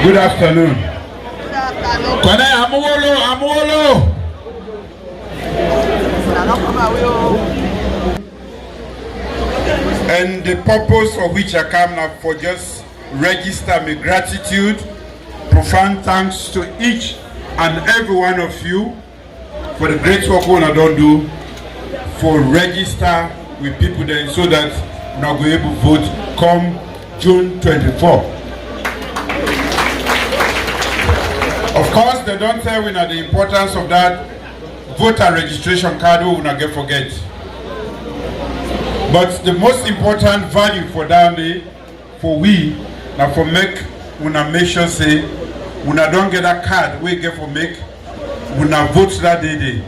Good afternoon. Kone Amuolo. And the purpose for which I come now for just register my gratitude, profound thanks to each and every one of you for the great work we don't do for register with people then so that now we able to vote come June 24. Of course, they don't tell we the importance of that voter registration card we will not get forget. But the most important value for that day, for we, now for make sure say, we don't get that card we get for make, we not vote that day.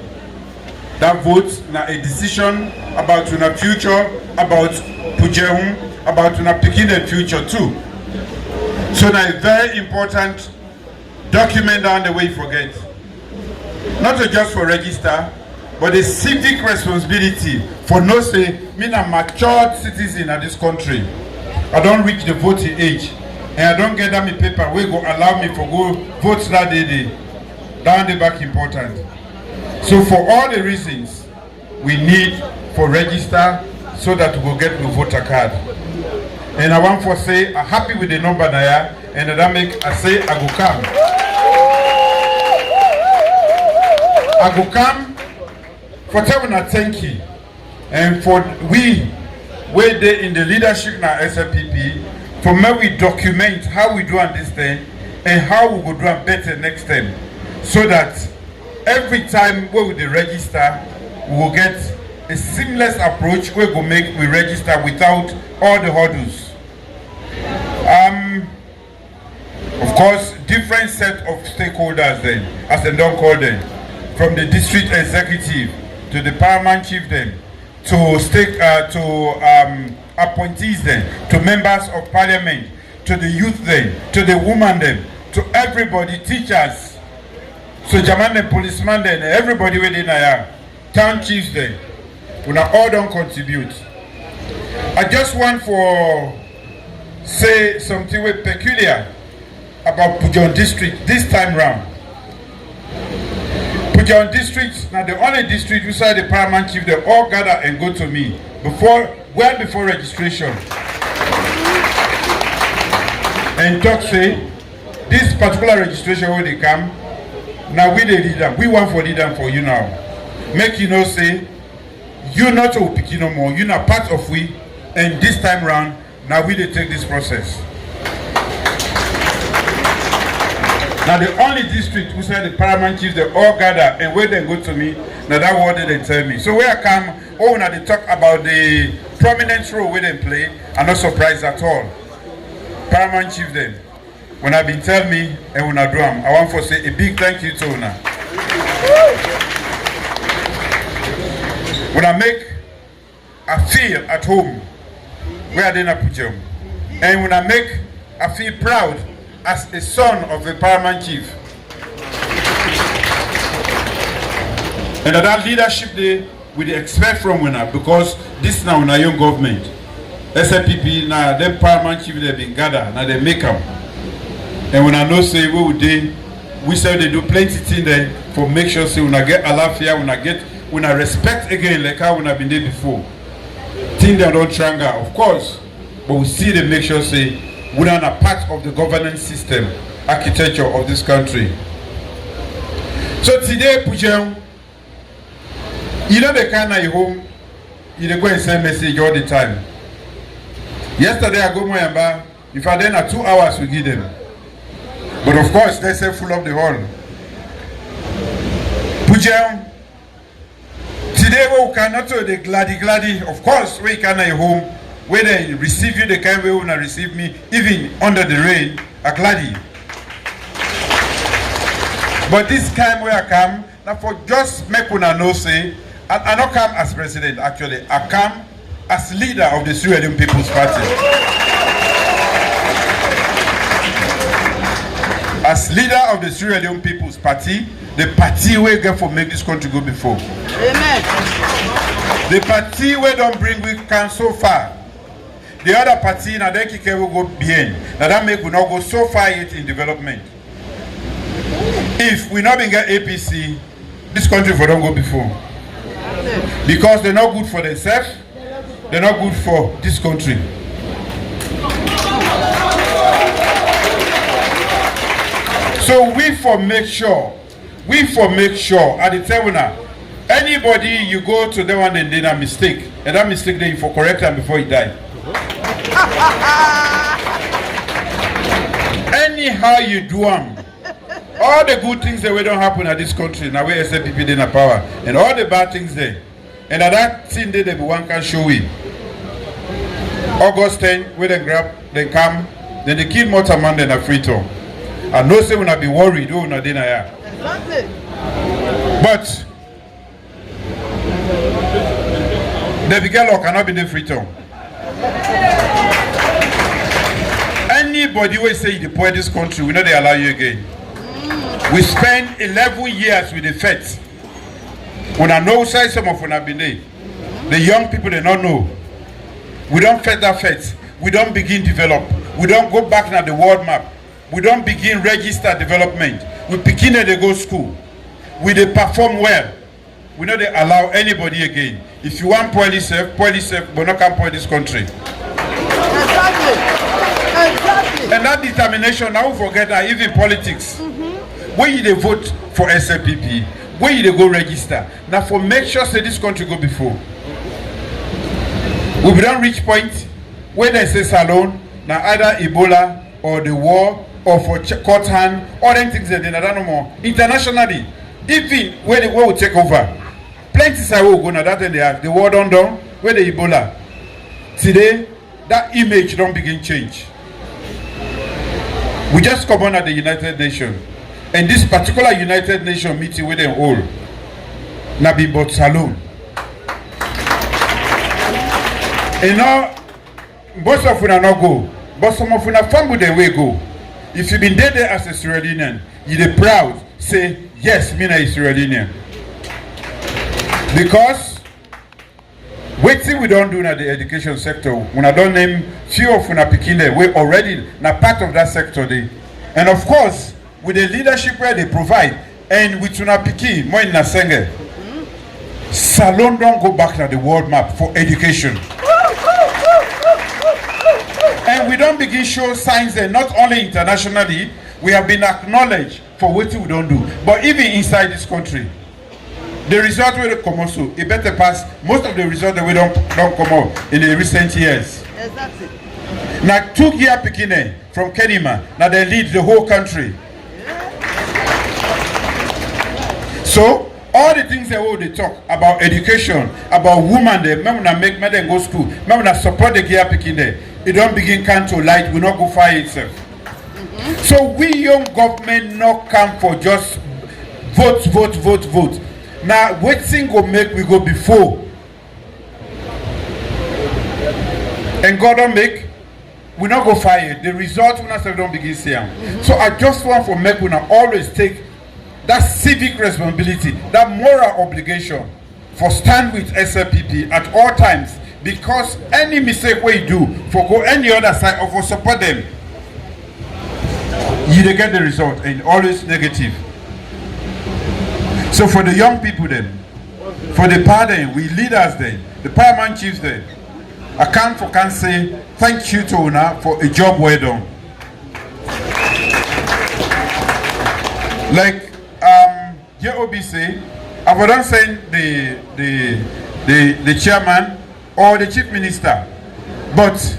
That vote na a decision about our future, about pujuhun, about our picking the future too. So now a very important document down the way you forget. Not just for register, but a civic responsibility for no say, me a matured citizen of this country. I don't reach the voting age, and I don't get that me paper we go allow me for go vote that day. Down the back important. So for all the reasons we need for register so that we will get the voter card. And I want to say I'm happy with the number there, and that make I say I go come. I go come for telling a thank you. And for we there in the leadership now SLPP, for me we document how we do on this thing and how we will do it better next time. So that every time we will register, we will get a seamless approach we will make we register without all the hurdles. Of course, different set of stakeholders then, as they don't call them, from the district executive to the paramount chief then, to appointees then, to members of parliament, to the youth then, to the women then, to everybody, teachers. So Jaman and policeman then, everybody within there, town chiefs then, we all don't contribute. I just want for say something with peculiar about Pujuhun district this time round. Pujuhun district, now the only district beside the paramount chief, they all gather and go to me well before registration. And talk say, this particular registration when they come, now we the leader, we want for leader for you now. Make you know say, you not to pick no more, you not part of we, and this time round, now we they take this process. Now the only district who said the paramount chiefs, they all gather and when they go to me, now that word they tell me. So where I come, now they talk about the prominent role where they play, I'm not surprised at all. Paramount chief then, when I been tell me and when I do them, I want to say a big thank you to Una. When I feel at home, where I didn't put them. And when I feel proud as a son of the paramount chief. And that leadership day we expect from Winner because this now in our young government. SLPP now them paramount chief they been gathered, now they make them. And when I know say we say they do plenty things there for make sure say when I get alafia, when I respect again like how when I've been there before. Things they don't triangle, of course, but we see they make sure say we are a part of the governance system, architecture of this country. So today, Pujuhun, you know the kind of home, you go and send message all the time. Yesterday I go Moyamba, if I then 2 hours we give them. But of course they say full of the hall. Pujuhun, today we cannot do the gladdy, of course we can at home. Where they receive you the kind way when I receive me, even under the rain, I gladly. But this time where I come, now for just make una know say, I not come as president actually, I come as leader of the Sierra Leone People's Party. As leader of the Sierra Leone People's Party, the party we get for make this country go before. Amen. The party we don't bring we can so far. The other party now they will go behind. Now that make we not go so far yet in development. If we not been get APC, this country for don't go before. Because they're not good for themselves, they're not good for this country. So we for make sure at the tribunal, anybody you go to them and they a mistake, and that mistake they for correct them before he die. Anyhow you do them, all the good things that we don't happen at this country, now we SLPP in power, and all the bad things there, and at that thing they be one can show it. August 10, where they grab, they come, then they kill more man than a free tour. I know say when I be worried, oh no dinner here. But the big girl cannot be the free tour. Anybody will say you deploy this country, we know they allow you again. We spend 11 years with the feds. When I know say some of when I've been there, the young people they don't know. We don't fed that feds. We don't begin develop. We don't go back to the world map. We don't begin register development. We begin at the go school. We they perform well. We know they allow anybody again. If you want police, but not can point this country. Exactly. And that determination, now we forget that even politics. When you they vote for SLPP, when you they go register, now for make sure say this country go before. We don't reach point where they say Salon, now either Ebola or the war or for court hand or anything that they don't know more. Internationally, even when the war will take over, plenty side will go now that they are the war done where the Ebola. Today, that image don't begin change. We just come on at the United Nations. And this particular United Nations meeting with them all, now be but Salon. You know, most of them not go, but some of them family they will go. If you've been there as a Sierra Leonean, you're proud, say, yes, me a Sierra Leonean. Because, what thing we don't do in the education sector, when I don't name few of them picking there, we already not part of that sector there. And of course, with the leadership where they provide, and with Tuna Piki, more in Nasenge, Salon don't go back to the world map for education. And we don't begin show signs that not only internationally, we have been acknowledged for what we don't do, but even inside this country. The result will come also. It better pass most of the results that we don't come out in the recent years. Exactly. Now 2 years Pekine from Kenima, now they lead the whole country. So all the things that they talk about education, about women, they make them go school, support the gear Pekine. It don't begin come to light, will not go fire itself. So we young government not come for just vote. Now what thing go make we go before? And God don't make, we not go fire. The result we not don't begin seeing. So I just want for make we not always take that civic responsibility, that moral obligation for stand with SLPP at all times. Because any mistake we do for go any other side or for support them, you they get the result and always negative. So for the young people then, for the party, we leaders then, the paramount chiefs then, I can say thank you to Una for a job well done. Like JOB say, I've done saying the chairman or the chief minister, but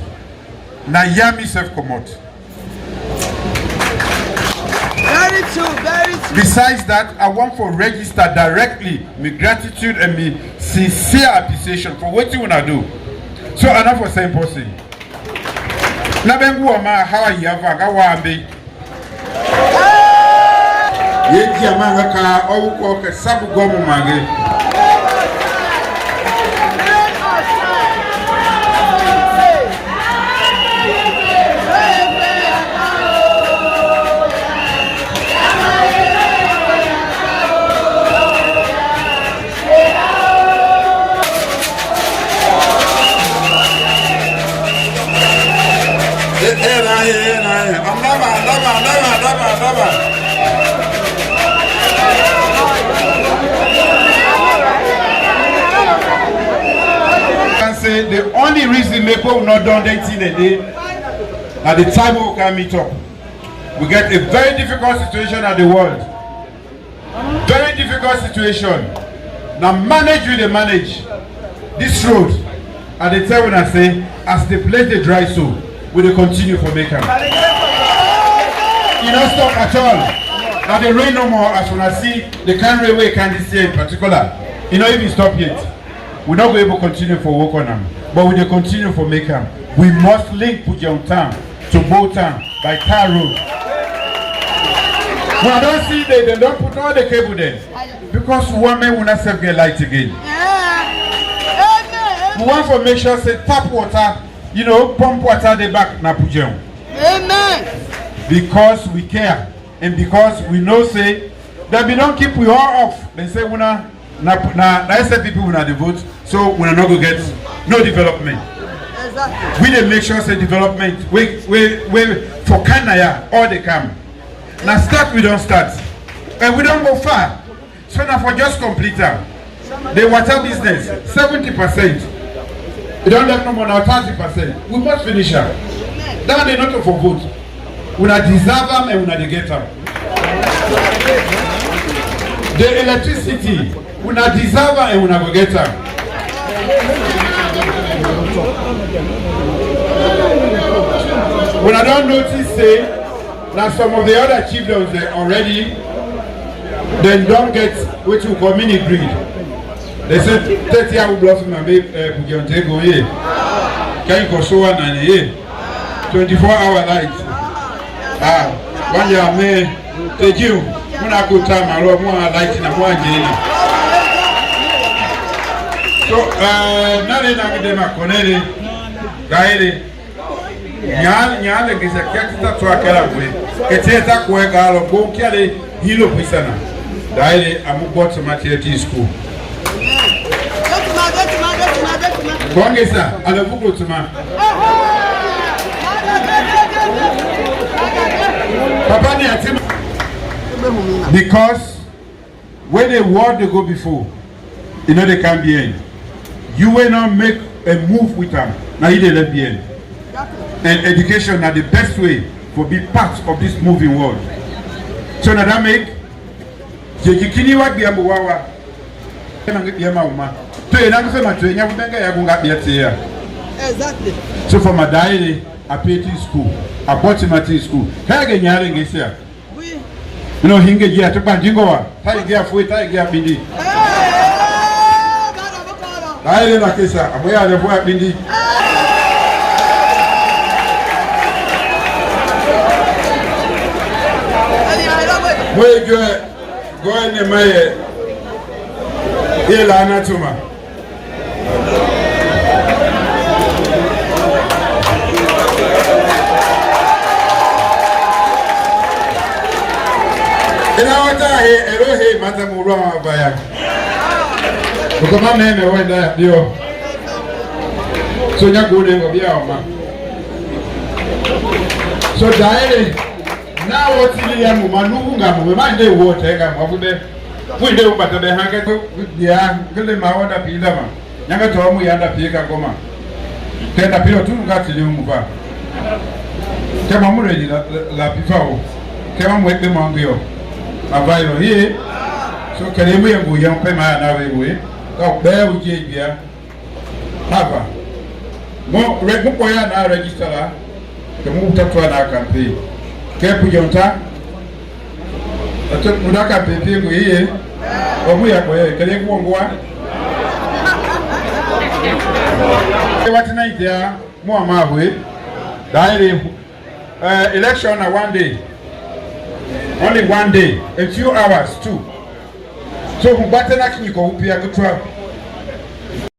Nayami self come out. Very true. Besides that, I want to register directly my gratitude and my sincere appreciation for what you wanna do. So enough for same person. Nabengu ama how are you ambe. Yeti amanga ka owo ko sabu gomu mange. Can say the only reason people will not done anything a day at the time we can meet up. We get a very difficult situation at the world. Very difficult situation. Now manage with the manage this road. At the time when I say, as the place they dry so, we will continue for make them. You don't stop at all. Now the rain no more as when I see the kind railway can this year in particular. You know even stop yet. We're not going to continue for work on them. But we will continue for make them. We must link Pujuhun town to Bow town by tar road. When I don't see they don't put all the cable there. Because women will not save their light again. We want to make sure say tap water, you know, pump water the back na Pujuhun. Amen. Because we care and because we know say that we don't keep we all off. They say we na say people will not vote, so we are not gonna get no development. Exactly. We dey make sure say development we for Kanaya all they come. Now start we don't start and we don't go far. So now for just complete them. The water business 70%. We don't have no more now 30%. We must finish them. That they not for vote. We not deserve them and we not get them. The electricity we not deserve them and we not go get them. When I don't notice say that some of the other chiefdoms they already they don't get what you call mini grid. They said 30 hour blossom and make Pujuhun take go here. Can you go so one and here? 24-hour light. 1 year may take you. When I go time I love more light in a one day. So now they not them a connect guide. Nyale gisa kiata to akela we. Keteta kuweka lo go kiale hilo pisana. Daile amubot maternity school. Kwangesa alavuko tuma. Papa ni atima. Because when the world they go before, you know they can be in. You will not make a move with them. Now you they let be in. And education are the best way for be part of this moving world. So now that make jikini wa biambo wawa na biama uma to na kusema to nya bubenga ya gunga biatia. Exactly. So for my daily a PT school, a Botimati school. Kage nyare ngesia. You know hinge jia to banjingo wa. Tai gia fui tai gia bindi. Daily na kesa amoya le fua bindi. Boy go in my Ilana Tuma. In our time, Erohe Matamura Baya. Because my name went there, Dio. So you're good in Obiama. So, Diary. Now what is the Manuga? We might do water. We do but the Hanga to the Gilma Pidama. Younger Tomu Yanda Pika Goma. Ten appeal to got to Yumuba. Camamuri La Pifao. Come with the Mongio. A bio here. So can you be a young Pema and away? Oh, bear with Jabia. Papa. More regular boy and I register to move to an campaign. Pujuhun atu mudaka pepe go ye omu ya ko ye kele ko ngwa e watina idia mo ama we daire election na one day, only 1 day, a few hours too. So mbate na kiniko upia gutwa